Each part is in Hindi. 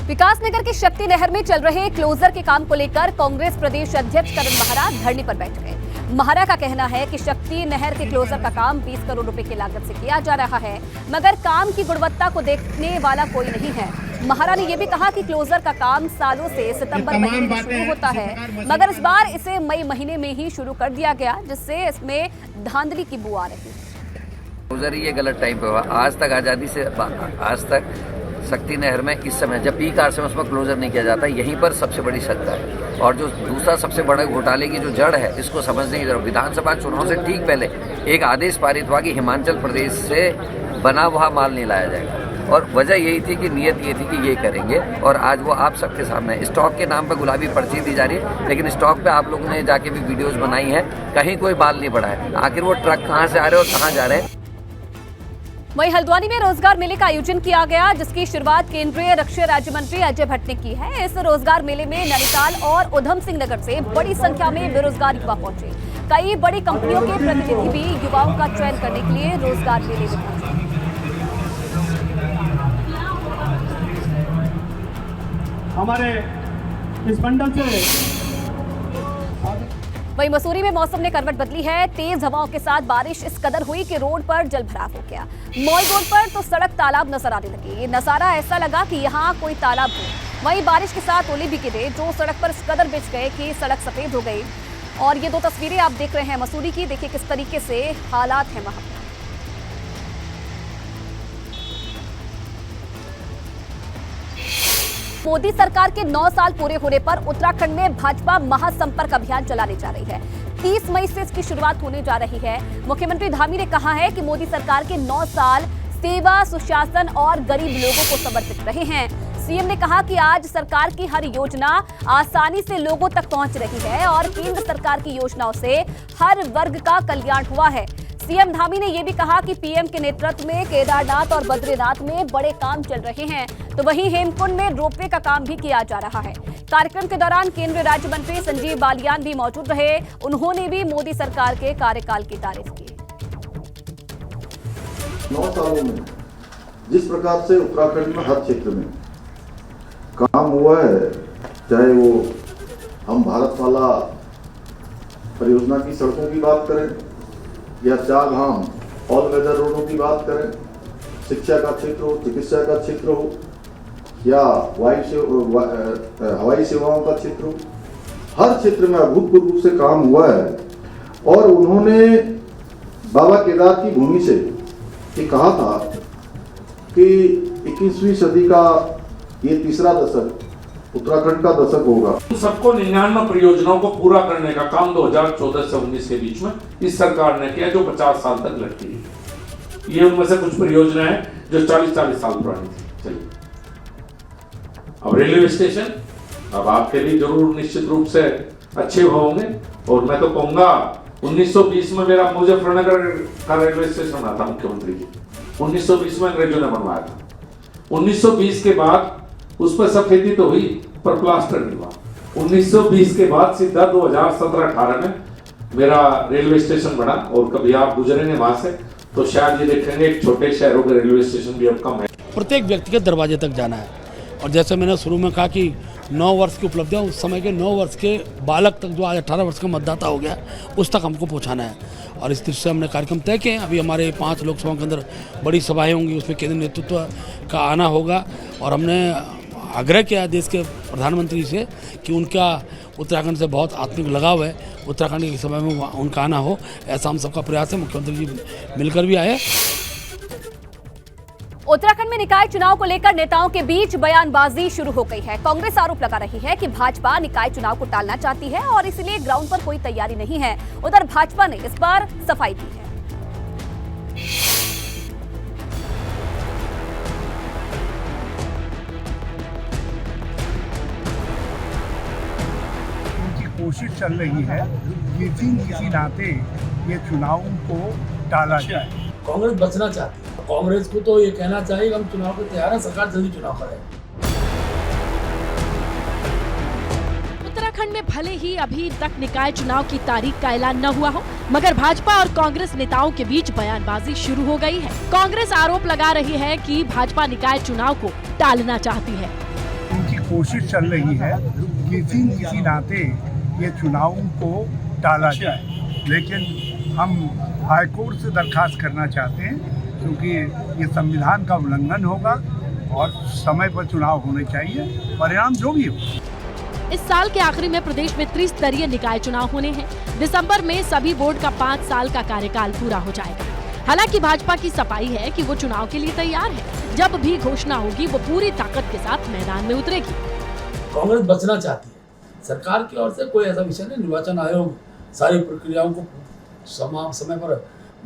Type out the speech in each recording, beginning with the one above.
विकासनगर के शक्ति नहर में चल रहे क्लोजर के काम को लेकर कांग्रेस प्रदेश अध्यक्ष करण महारा धरने पर बैठ गए। महारा का कहना है कि शक्ति नहर के क्लोजर का काम 20 करोड़ रुपए की लागत से किया जा रहा है, मगर काम की गुणवत्ता को देखने वाला कोई नहीं है। महारा ने यह भी कहा कि क्लोजर का काम सालों से सितंबर महीने में शुरू होता है, मगर इस बार इसे मई महीने में ही शुरू कर दिया गया, जिससे इसमें धांधली की बू आ रही है। क्लोजर ये गलत टाइम पे हुआ। आज तक आज़ादी से आज तक शक्ति नहर में इस समय जब पीक आवर में उसमें क्लोजर नहीं किया जाता, यहीं पर सबसे बड़ी सत्ता है। और जो दूसरा सबसे बड़ा घोटाले की जो जड़ है, इसको समझने की जरूरत। विधानसभा चुनाव से ठीक पहले एक आदेश पारित हुआ कि हिमाचल प्रदेश से बना हुआ माल नहीं लाया जाएगा, और वजह यही थी कि नियत ये थी कि ये करेंगे, और आज वो आप सबके सामने स्टॉक के नाम पर गुलाबी पर्ची दी जा रही है। लेकिन स्टॉक पे आप लोगों ने जाके भी वीडियोस बनाई है, कहीं कोई बाल नहीं पड़ा है। आखिर वो ट्रक कहाँ से आ रहे हैं और कहाँ जा रहे हैं। वहीं हल्द्वानी में रोजगार मेले का आयोजन किया गया, जिसकी शुरुआत केंद्रीय रक्षा राज्य मंत्री अजय भट्ट ने की है। इस रोजगार मेले में नैनीताल और उधम सिंह नगर से बड़ी संख्या में बेरोजगार युवा पहुंचे। कई बड़ी कंपनियों के प्रतिनिधि भी युवाओं का चयन करने के लिए रोजगार मेले में पहुंचे। हमारे इस मंडल से वहीं मसूरी में मौसम ने करवट बदली है। तेज हवाओं के साथ बारिश इस कदर हुई कि रोड पर जल भराव हो गया। मॉल रोड पर तो सड़क तालाब नजर आने लगी। ये नजारा ऐसा लगा कि यहाँ कोई तालाब हो। वहीं बारिश के साथ ओले भी गिरे, जो सड़क पर इस कदर बिछ गए कि सड़क सफेद हो गई। और ये दो तस्वीरें आप देख रहे हैं मसूरी की, देखिए किस तरीके से हालात हैं वहां। मोदी सरकार के 9 साल पूरे होने पर उत्तराखंड में भाजपा महासंपर्क अभियान चलाने जा रही है। 30 मई से इसकी शुरुआत होने जा रही है। मुख्यमंत्री धामी ने कहा है कि मोदी सरकार के 9 साल सेवा, सुशासन और गरीब लोगों को समर्पित रहे हैं। सीएम ने कहा कि आज सरकार की हर योजना आसानी से लोगों तक पहुंच रही है और केंद्र सरकार की योजनाओं से हर वर्ग का कल्याण हुआ है। सीएम धामी ने यह भी कहा कि पीएम के नेतृत्व में केदारनाथ और बद्रीनाथ में बड़े काम चल रहे हैं, तो वहीं हेमकुंड में रोपवे का काम भी किया जा रहा है। कार्यक्रम के दौरान केंद्रीय राज्य मंत्री संजीव बालियान भी मौजूद रहे। उन्होंने भी मोदी सरकार के कार्यकाल की तारीफ की। 9 सालों में जिस प्रकार से उत्तराखंड में हर क्षेत्र में काम हुआ है, चाहे वो हम भारतमाला परियोजना की सड़कों की बात करें या 4 धाम ऑल वेदर रोडों की बात करें, शिक्षा का क्षेत्र हो, चिकित्सा का क्षेत्र हो या हवाई सेवाओं का क्षेत्र हो, हर क्षेत्र में अभूतपूर्व रूप से काम हुआ है। और उन्होंने बाबा केदार की भूमि से ये कहा था कि 21वीं सदी का ये तीसरा दशक उत्तराखंड का दशक होगा। सबको 99 परियोजनाओं को पूरा करने का काम 2014 से 19 के बीच में इस सरकार ने किया, जो 50 साल तक लटकी है। ये उनमें से कुछ परियोजनाएं हैं जो 40-40 साल पुरानी थी। चलिए, अब रेलवे स्टेशन अब आपके लिए जरूर निश्चित रूप से अच्छे होंगे, और मैं तो कहूंगा 1920 में मेरा मुजफ्फरनगर का रेलवे स्टेशन बना था मुख्यमंत्री जी। 1920 में अंग्रेजों ने बनवाया था। 1920 के बाद उस पर सफेदी तो हुई पर प्लास्टर नहीं हुआ। 1920 के बाद सीधा 2017-18 में मेरा रेलवे स्टेशन बना, और कभी आप गुजरेंगे वहां से तो शायद ये देखेंगे एक छोटे शहरों के रेलवे स्टेशन भी अब कम है। प्रत्येक व्यक्ति के दरवाजे तक जाना है, और जैसे मैंने शुरू में कहा कि 9 वर्ष की उपलब्धियाँ, उस समय के 9 वर्ष के बालक तक जो आज 18 वर्ष का मतदाता हो गया, उस तक हमको पहुँचाना है। और इस दृष्टि से हमने कार्यक्रम तय किए हैं। अभी हमारे 5 लोकसभाओं के अंदर बड़ी सभाएं होंगी, उसमें केंद्रीय नेतृत्व का आना होगा। और हमने आग्रह किया देश के प्रधानमंत्री से कि उनका उत्तराखंड से बहुत आत्मिक लगाव है, उत्तराखंड के समय में उनका आना हो, ऐसा हम सबका प्रयास है। मुख्यमंत्री जी मिलकर भी आए। उत्तराखंड में निकाय चुनाव को लेकर नेताओं के बीच बयानबाजी शुरू हो गई है। कांग्रेस आरोप लगा रही है कि भाजपा निकाय चुनाव को टालना चाहती है और इसलिए ग्राउंड पर कोई तैयारी नहीं है। उधर भाजपा ने इस बार सफाई दी है। कोशिश चल रही है कि किसी नाते ये चुनाव को टाला जाए। कांग्रेस बचना चाहती है। कांग्रेस को तो ये कहना चाहिए कि हम चुनाव के तैयार हैं, सरकार जल्दी चुनाव करे। उत्तराखंड में भले ही अभी तक निकाय चुनाव की तारीख का ऐलान न हुआ हो, मगर भाजपा और कांग्रेस नेताओं के बीच बयानबाजी शुरू हो गई है। कांग्रेस आरोप लगा रही है कि भाजपा निकाय चुनाव को टालना चाहती है। कोशिश चल रही है किसी न किसी नाते ये चुनावों को टाला जाए, लेकिन हम हाईकोर्ट से दरखास्त करना चाहते हैं क्योंकि ये संविधान का उल्लंघन होगा और समय पर चुनाव होने चाहिए, परिणाम जो भी हो। इस साल के आखिरी में प्रदेश में त्रिस्तरीय निकाय चुनाव होने हैं। दिसंबर में सभी बोर्ड का 5 साल का कार्यकाल पूरा हो जाएगा। हालांकि भाजपा की सफाई है कि वो चुनाव के लिए तैयार है। जब भी घोषणा होगी वो पूरी ताकत के साथ मैदान में उतरेगी। कांग्रेस बचना चाहती है। सरकार की ओर से कोई ऐसा विषय नहीं। निर्वाचन आयोग सारी प्रक्रियाओं को समय पर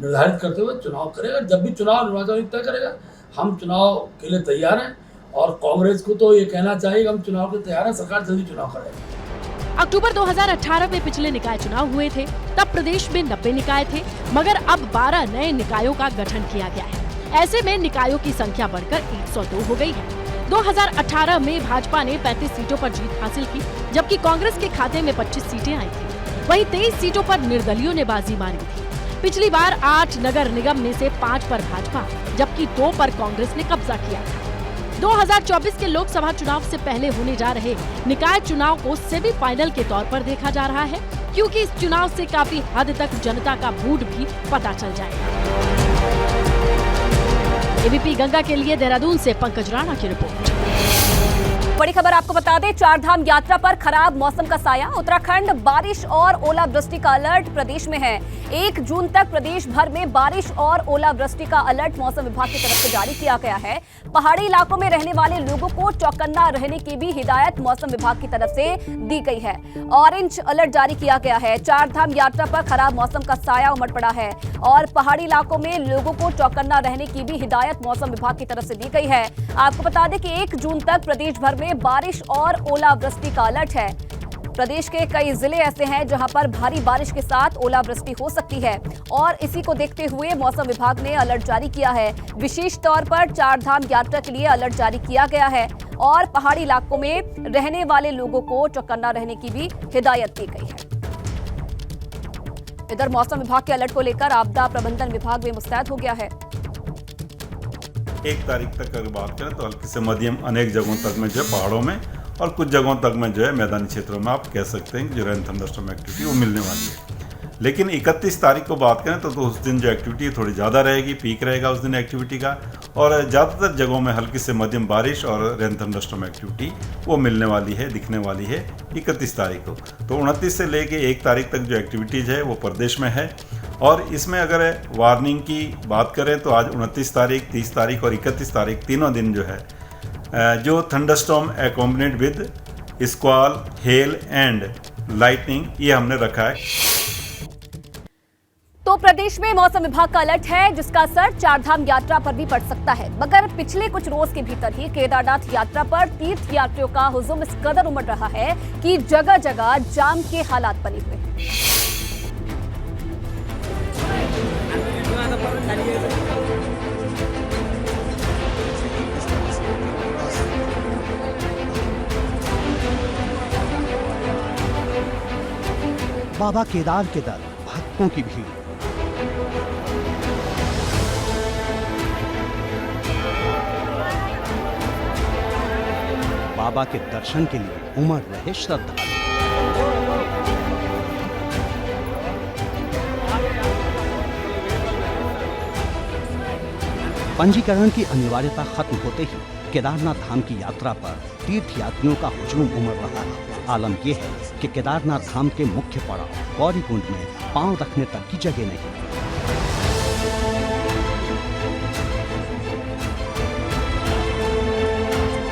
निर्धारित करते हुए चुनाव करेगा। जब भी चुनाव निर्वाचन आयोग तय करेगा, हम चुनाव के लिए तैयार हैं। और कांग्रेस को तो ये कहना चाहिए कि हम चुनाव के तैयार हैं, सरकार जल्दी चुनाव करेगी। अक्टूबर 2018 में पिछले निकाय चुनाव हुए थे। तब प्रदेश में 90 निकाय थे, मगर अब 12 नए निकायों का गठन किया गया है। ऐसे में निकायों की संख्या बढ़कर 102 हो गई है। 2018 में भाजपा ने 35 सीटों पर जीत हासिल की, जबकि कांग्रेस के खाते में 25 सीटें आई थी। वहीं 23 सीटों पर निर्दलियों ने बाजी मारी थी। पिछली बार 8 नगर निगम में से 5 पर भाजपा, जबकि 2 पर कांग्रेस ने कब्जा किया था। 2024 के लोकसभा चुनाव से पहले होने जा रहे निकाय चुनाव को सेमीफाइनल के तौर पर देखा जा रहा है, क्योंकि इस चुनाव से काफी हद तक जनता का मूड भी पता चल जाएगा। एबीपी गंगा के लिए देहरादून से पंकज राणा की रिपोर्ट। बड़ी खबर आपको बता दें, चारधाम यात्रा पर खराब मौसम का साया। उत्तराखंड बारिश और ओलावृष्टि का अलर्ट प्रदेश में है। 1 जून तक प्रदेश भर में बारिश और ओलावृष्टि का अलर्ट मौसम विभाग की तरफ से जारी किया गया है। पहाड़ी इलाकों में रहने वाले लोगों को चौकन्ना रहने की भी हिदायत मौसम विभाग की तरफ से दी गई है। ऑरेंज अलर्ट जारी किया गया है। चारधाम यात्रा पर खराब मौसम का साया उमड़ पड़ा है और पहाड़ी इलाकों में लोगों को चौकन्ना रहने की भी हिदायत मौसम विभाग की तरफ से दी गई है। आपको बता दें कि 1 जून तक प्रदेश भर में बारिश और ओलावृष्टि का अलर्ट है। प्रदेश के कई जिले ऐसे हैं जहां पर भारी बारिश के साथ ओलावृष्टि हो सकती है और इसी को देखते हुए मौसम विभाग ने अलर्ट जारी किया है। विशेष तौर पर चारधाम यात्रा के लिए अलर्ट जारी किया गया है और पहाड़ी इलाकों में रहने वाले लोगों को चौकन्ना रहने की भी हिदायत दी गई है। इधर मौसम विभाग के अलर्ट को लेकर आपदा प्रबंधन विभाग भी मुस्तैद हो गया है। 1 तारीख तक अगर बात करें तो हल्की से मध्यम अनेक जगहों तक में जो है पहाड़ों में और कुछ जगहों तक में जो है मैदानी क्षेत्रों में आप कह सकते हैं कि जो रेन थंडरस्टॉर्म एक्टिविटी वो मिलने वाली है। लेकिन 31 तारीख को बात करें तो उस दिन जो एक्टिविटी थोड़ी ज़्यादा रहेगी, पीक रहेगा उस दिन एक्टिविटी का, और ज़्यादातर जगहों में हल्की से मध्यम बारिश और रेन थंडरस्टॉर्म एक्टिविटी वो मिलने वाली है, दिखने वाली है 31 तारीख को। तो 29 से लेके 1 तारीख तक जो एक्टिविटीज़ है वो प्रदेश में है। और इसमें अगर वार्निंग की बात करें तो आज 29 तारीख, 30 तारीख और 31 तारीख तीनों दिन जो है जो thunderstorm accompanied with squall, hail and lightning ये हमने रखा है। तो प्रदेश में मौसम विभाग का अलर्ट है जिसका असर चारधाम यात्रा पर भी पड़ सकता है। मगर पिछले कुछ रोज के भीतर ही केदारनाथ यात्रा पर तीर्थ यात्रियों का हुजूम इस कदर उमड़ रहा है कि जगह जगह जाम के हालात बने हुए हैं। बाबा केदार के दर, भक्तों की भीड़। बाबा के दर्शन के लिए उमड़ रहे श्रद्धालु। पंजीकरण की अनिवार्यता खत्म होते ही केदारनाथ धाम की यात्रा पर तीर्थ यात्रियों का हुजूम उमड़ रहा है। आलम यह है कि केदारनाथ धाम के मुख्य पड़ाव गौरीकुंड में पांव रखने तक की जगह नहीं।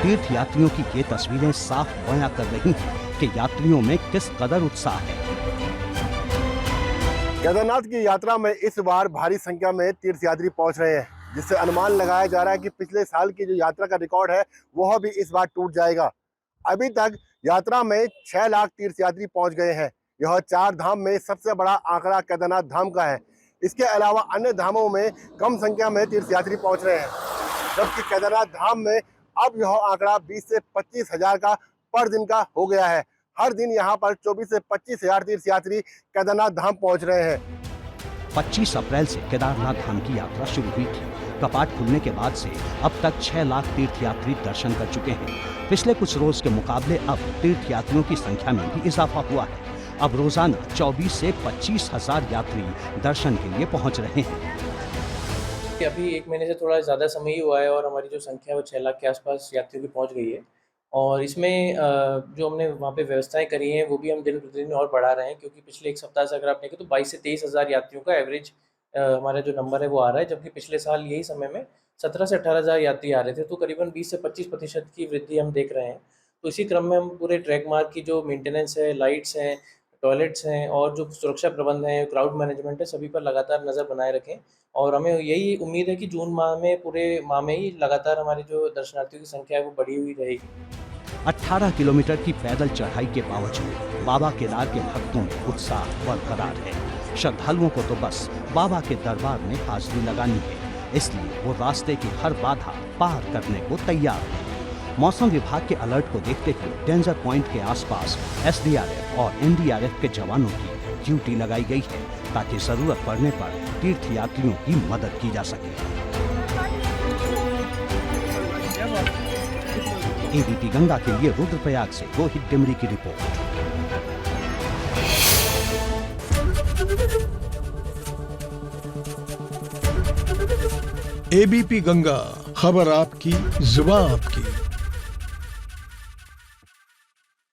तीर्थ यात्रियों की ये तस्वीरें साफ बयां कर रही हैं कि यात्रियों में किस कदर उत्साह है। केदारनाथ की यात्रा में इस बार भारी संख्या में तीर्थ यात्री पहुंच रहे हैं, जिससे अनुमान लगाया जा रहा है कि पिछले साल की जो यात्रा का रिकॉर्ड है वह भी इस बार टूट जाएगा। अभी तक यात्रा में 6 लाख तीर्थ यात्री पहुंच गए हैं। यह 4 धाम में सबसे बड़ा आंकड़ा केदारनाथ धाम का है। इसके अलावा अन्य धामों में कम संख्या में तीर्थ यात्री पहुंच रहे हैं, जबकि केदारनाथ धाम में अब यह आंकड़ा 20 से 25 हजार का पर दिन का हो गया है। हर दिन यहाँ पर 24 से 25 हजार तीर्थ यात्री केदारनाथ धाम पहुँच रहे हैं। 25 अप्रैल से केदारनाथ धाम की यात्रा शुरू हुई थी। कपाट खुलने के बाद से अब तक 6 लाख तीर्थयात्री दर्शन कर चुके हैं। पिछले कुछ रोज के मुकाबले अब तीर्थयात्रियों की संख्या में भी इजाफा हुआ है। अब रोजाना 24 से 25 हजार यात्री दर्शन के लिए पहुंच रहे हैं। अभी 1 महीने से थोड़ा ज़्यादा समय ही हुआ है और हमारी जो संख्या है वो 6 लाख के आसपास यात्रियों की पहुंच गई है। और इसमें जो हमने वहाँ पे व्यवस्थाएं करी हैं वो भी हम दिन प्रतिदिन और बढ़ा रहे हैं, क्योंकि पिछले एक सप्ताह से अगर आप देखें तो 22 से 23 हज़ार यात्रियों का एवरेज हमारा जो नंबर है वो आ रहा है, जबकि पिछले साल यही समय में 17 से 18 हज़ार यात्री आ रहे थे। तो करीबन 20 से 25% की वृद्धि हम देख रहे हैं। तो इसी क्रम में हम पूरे ट्रैक मार्ग की जो मेंटेनेंस है, लाइट्स हैं, टॉयलेट्स हैं और जो सुरक्षा प्रबंध हैं, क्राउड मैनेजमेंट है, सभी पर लगातार नज़र बनाए रखें। और हमें यही उम्मीद है कि जून माह में, पूरे माह में ही लगातार हमारी जो दर्शनार्थियों की संख्या है वो बढ़ी हुई रहेगी। 18 किलोमीटर की पैदल चढ़ाई के बावजूद बाबा केदार के भक्तों में उत्साह बरकरार है। श्रद्धालुओं को तो बस बाबा के दरबार में हाजिरी लगानी है, इसलिए वो रास्ते की हर बाधा पार करने को तैयार है। मौसम विभाग के अलर्ट को देखते हुए डेंजर पॉइंट के आसपास SDRF और NDRF के जवानों की ड्यूटी लगाई गई है, ताकि जरूरत पड़ने पर तीर्थयात्रियों की मदद की जा सके। ABP गंगा के लिए रुद्रप्रयाग से रोहित डिमरी की रिपोर्ट। ABP गंगा, खबर आपकी, जुबान आपकी।